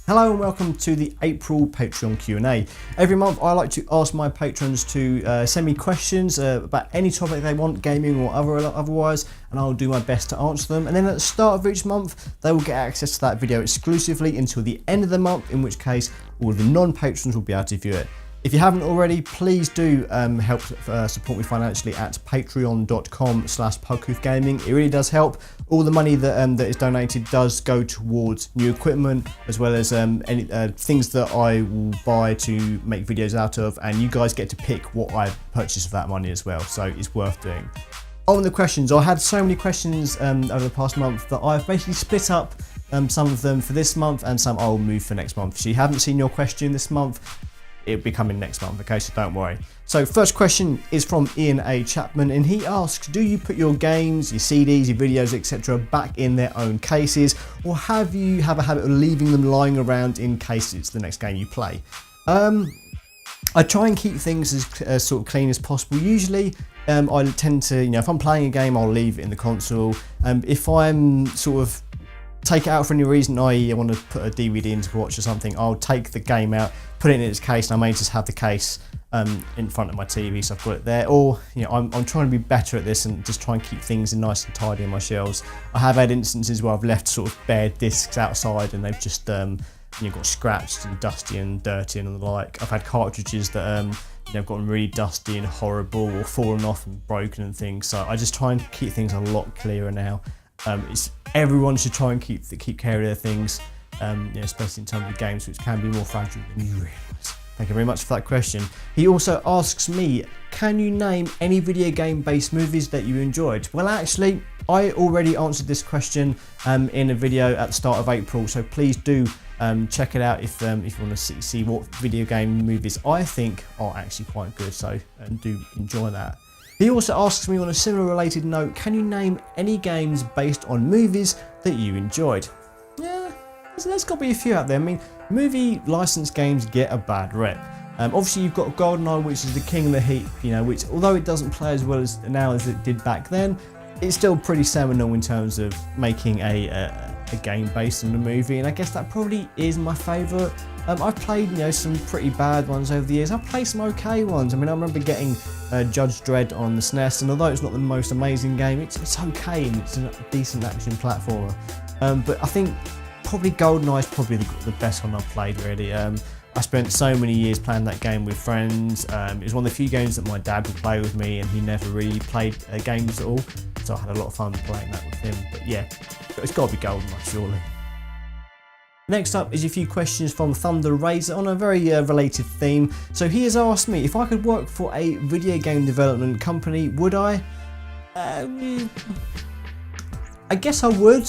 Hello and welcome to the April Patreon Q&A. Every month I like to ask my patrons to send me questions about any topic they want, gaming or otherwise, and I'll do my best to answer them. And then at the start of each month they will get access to that video exclusively until the end of the month, in which case all of the non-patrons will be able to view it. If you haven't already, please do help support me financially at patreon.com/pughoofgaming. It really does help. All the money that is donated does go towards new equipment, as well as any things that I will buy to make videos out of, and you guys get to pick what I purchase with that money as well, so it's worth doing. On the questions, I had so many questions over the past month that I've basically split up some of them for this month and some I'll move for next month. So you haven't seen your question this month, it'll be coming next month, okay, so don't worry. So first question is from Ian A. Chapman, and he asks, do you put your games, your CDs, your videos, etc. back in their own cases, or have you have a habit of leaving them lying around in case it's the next game you play? I try and keep things as sort of clean as possible. Usually I tend to, if I'm playing a game, I'll leave it in the console. If I'm sort of take it out for any reason, i.e. I want to put a DVD in to watch or something, I'll take the game out, put it in its case, and I may just have the case in front of my TV, so I've got it there. Or I'm trying to be better at this and just try and keep things nice and tidy on my shelves. I have had instances where I've left sort of bare discs outside and they've just got scratched and dusty and dirty and the like. I've had cartridges that have gotten really dusty and horrible or fallen off and broken and things, so I just try and keep things a lot clearer now. Everyone should try and keep care of their things, especially in terms of games, which can be more fragile than you realise. Thank you very much for that question. He also asks me, can you name any video game based movies that you enjoyed? Well, actually, I already answered this question in a video at the start of April, so please do check it out if you want to see what video game movies I think are actually quite good, so do enjoy that. He also asks me on a similar related note, can you name any games based on movies that you enjoyed? Yeah, there's got to be a few out there. I mean, movie licensed games get a bad rep. Obviously you've got GoldenEye, which is the king of the heap, which although it doesn't play as well as now as it did back then, it's still pretty seminal in terms of making a game based on the movie, and I guess that probably is my favourite. I've played some pretty bad ones over the years. I've played some okay ones. I mean, I remember getting Judge Dredd on the SNES, and although it's not the most amazing game, it's okay and it's a decent action platformer. But I think probably GoldenEye is probably the best one I've played, really. I spent so many years playing that game with friends. It was one of the few games that my dad would play with me, and he never really played games at all, so I had a lot of fun playing that with him. But yeah, it's got to be GoldenEye, surely. Next up is a few questions from Thunder Razor on a very related theme. So he has asked me, if I could work for a video game development company, would I? I guess I would.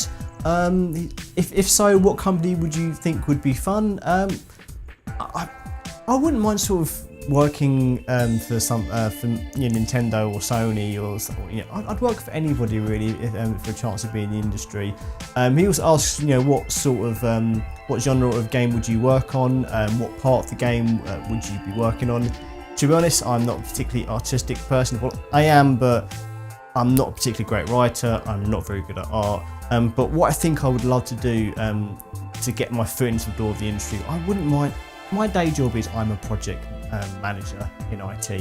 If so, what company would you think would be fun? I wouldn't mind sort of working for Nintendo or Sony or I'd work for anybody really for a chance to be in the industry. He also asks what sort of what genre of game would you work on, what part of the game would you be working on. To be honest, I'm not a particularly artistic person. Well, I am, but I'm not a particularly great writer. I'm not very good at art. But what I think I would love to do to get my foot into the door of the industry, I wouldn't mind. My day job is I'm a project manager in IT,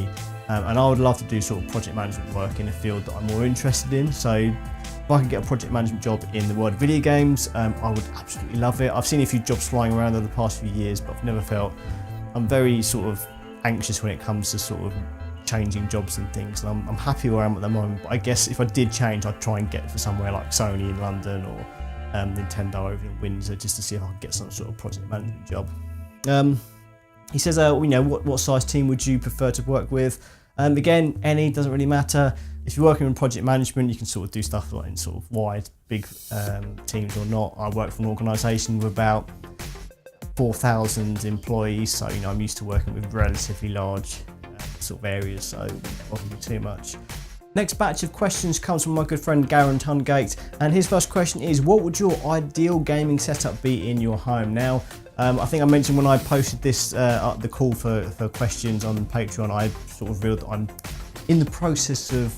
and I would love to do sort of project management work in a field that I'm more interested in. So if I can get a project management job in the world of video games, I would absolutely love it. I've seen a few jobs flying around over the past few years, but I've never felt, I'm very sort of anxious when it comes to sort of changing jobs and things, and I'm happy where I am at the moment, but I guess if I did change, I'd try and get for somewhere like Sony in London or Nintendo over in Windsor, just to see if I could get some sort of project management job. He says, what size team would you prefer to work with? Again, any, doesn't really matter. If you're working in project management, you can sort of do stuff like in sort of wide, big teams or not. I work for an organisation with about 4,000 employees, so I'm used to working with relatively large sort of areas, so it wouldn't bother me too much. Next batch of questions comes from my good friend Garen Tungate, and his first question is, what would your ideal gaming setup be in your home? Now, I think I mentioned when I posted this, the call for questions on Patreon, I sort of revealed that I'm in the process of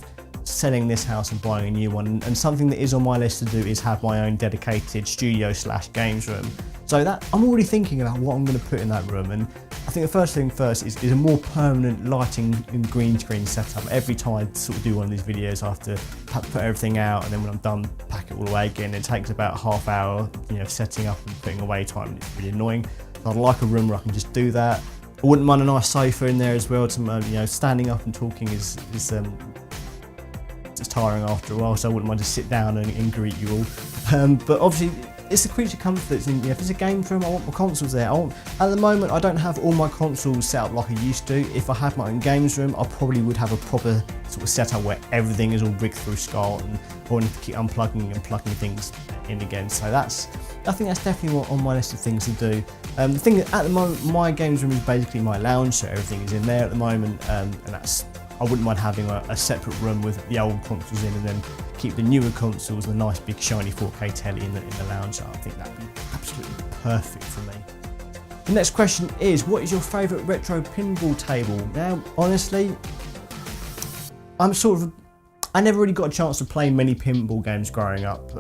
selling this house and buying a new one, and something that is on my list to do is have my own dedicated studio / games room. So that I'm already thinking about what I'm going to put in that room, and I think the first thing first is a more permanent lighting and green screen setup. Every time I sort of do one of these videos, I have to put everything out, and then when I'm done, pack it all away again. It takes about half hour, setting up and putting away time, and it's really annoying. So I'd like a room where I can just do that. I wouldn't mind a nice sofa in there as well. To standing up and talking is it's tiring after a while, so I wouldn't mind to sit down and greet you all. But obviously, it's the creature comforts, and if it's a game room, I want my consoles there. At the moment, I don't have all my consoles set up like I used to. If I had my own games room, I probably would have a proper sort of setup where everything is all rigged through SCART, and I wouldn't have to keep unplugging and plugging things in again. So I think that's definitely on my list of things to do. The thing at the moment, my games room is basically my lounge, so everything is in there at the moment, and I wouldn't mind having a separate room with the old consoles in, and then keep the newer consoles, the nice big shiny 4K telly in the lounge. I think that'd be absolutely perfect for me. The next question is, what is your favourite retro pinball table? Now, honestly, I never really got a chance to play many pinball games growing up.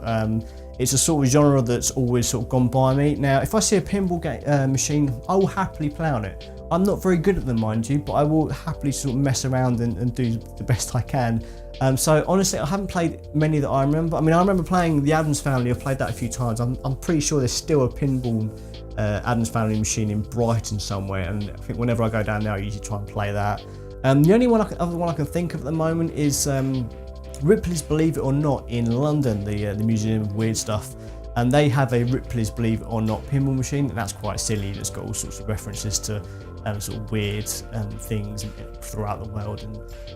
It's a sort of genre that's always sort of gone by me. Now, if I see a pinball machine, I will happily play on it. I'm not very good at them, mind you, but I will happily sort of mess around and do the best I can. So honestly, I haven't played many that I remember. I mean, I remember playing the Addams Family. I've played that a few times. I'm pretty sure there's still a pinball Addams Family machine in Brighton somewhere, and I think whenever I go down there, I usually try and play that. The only other one I can think of at the moment is Ripley's Believe It or Not in London, the Museum of Weird Stuff, and they have a Ripley's Believe It or Not pinball machine, and that's quite silly. It's got all sorts of references to sort of weird things throughout the world.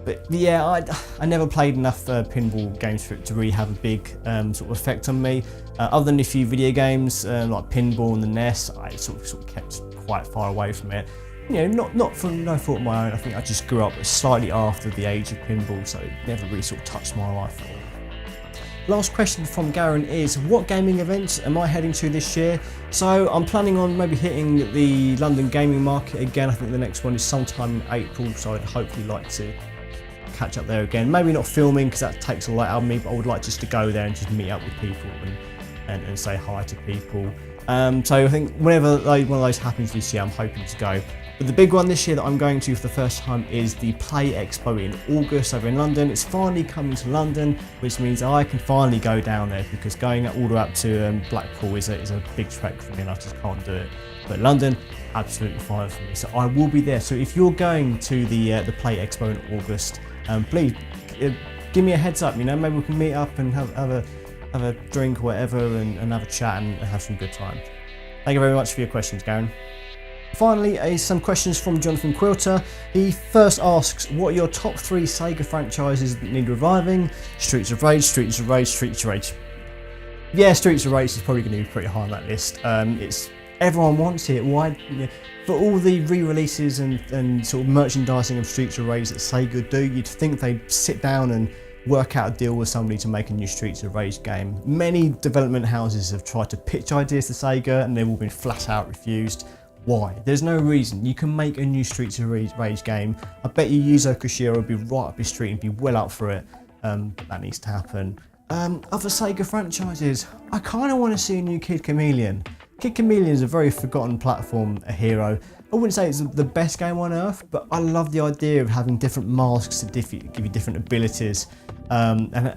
But yeah, I never played enough pinball games for it to really have a big sort of effect on me. Other than a few video games like Pinball and the NES, I sort of kept quite far away from it. Not for no fault of my own. I think I just grew up slightly after the age of pinball, so it never really sort of touched my life at all. Last question from Garen is, what gaming events am I heading to this year? So I'm planning on maybe hitting the London gaming market again. I think the next one is sometime in April, so I'd hopefully like to catch up there again. Maybe not filming because that takes a lot out of me, but I would like just to go there and just meet up with people and say hi to people. So I think whenever one of those happens this year, I'm hoping to go. But the big one this year that I'm going to for the first time is the Play Expo in August over in London. It's finally coming to London, which means I can finally go down there, because going all the way up to Blackpool is a big trek for me, and I just can't do it. But London, absolutely fine for me. So I will be there. So if you're going to the Play Expo in August, please give me a heads up. Maybe we can meet up and have a drink or whatever, and have a chat and have some good time. Thank you very much for your questions, Garen. Finally, some questions from Jonathan Quilter. He first asks, what are your top 3 SEGA franchises that need reviving? Streets of Rage, Streets of Rage, Streets of Rage. Yeah, Streets of Rage is probably going to be pretty high on that list. Everyone wants it. Why? For all the re-releases and sort of merchandising of Streets of Rage that SEGA do, you'd think they'd sit down and work out a deal with somebody to make a new Streets of Rage game. Many development houses have tried to pitch ideas to SEGA, and they've all been flat out refused. Why? There's no reason. You can make a new Streets of Rage game. I bet you Yuzo Koshiro would be right up his street and be well up for it. But that needs to happen. Other SEGA franchises, I kind of want to see a new Kid Chameleon. Kid Chameleon is a very forgotten platform, a hero. I wouldn't say it's the best game on earth, but I love the idea of having different masks to give you different abilities. And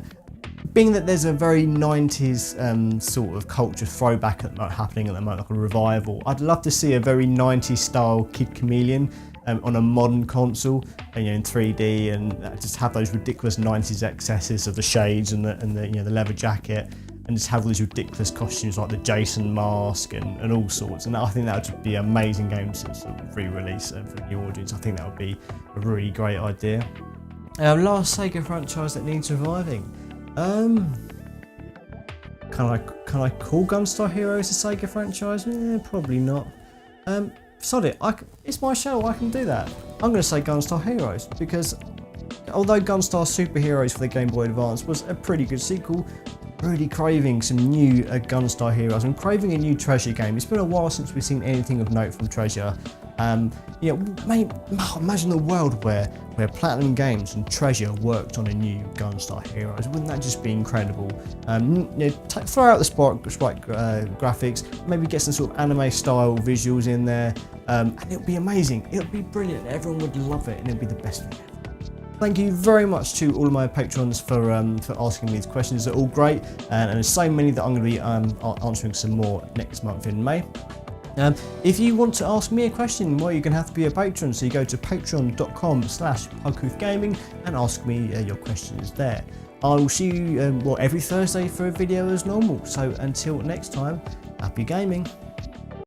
being that there's a very 90s sort of culture throwback happening at the moment, like a revival, I'd love to see a very 90s style Kid Chameleon on a modern console, in 3D, and just have those ridiculous 90s excesses of the shades and the leather jacket, and just have all these ridiculous costumes like the Jason mask and all sorts. And I think that would be an amazing game to sort of re-release for a new audience. I think that would be a really great idea. Last SEGA franchise that needs reviving. Can I call Gunstar Heroes a SEGA franchise? Probably not. Sod it, it's my show, I can do that. I'm going to say Gunstar Heroes, because although Gunstar Super Heroes for the Game Boy Advance was a pretty good sequel, really craving some new Gunstar Heroes. I'm craving a new Treasure game. It's been a while since we've seen anything of note from Treasure. You know, imagine the world where Platinum Games and Treasure worked on a new Gunstar Heroes. Wouldn't that just be incredible? You know, throw out the sprite graphics, maybe get some sort of anime style visuals in there, and it would be amazing. It would be brilliant. Everyone would love it, and it would be the best thing ever. Thank you very much to all of my patrons for asking me these questions. They're all great, and there's so many that I'm going to be answering some more next month in May. If you want to ask me a question, well, you're going to have to be a patron, so you go to patreon.com/pughoofgaming and ask me your questions there. I will see you every Thursday for a video as normal, so until next time, happy gaming.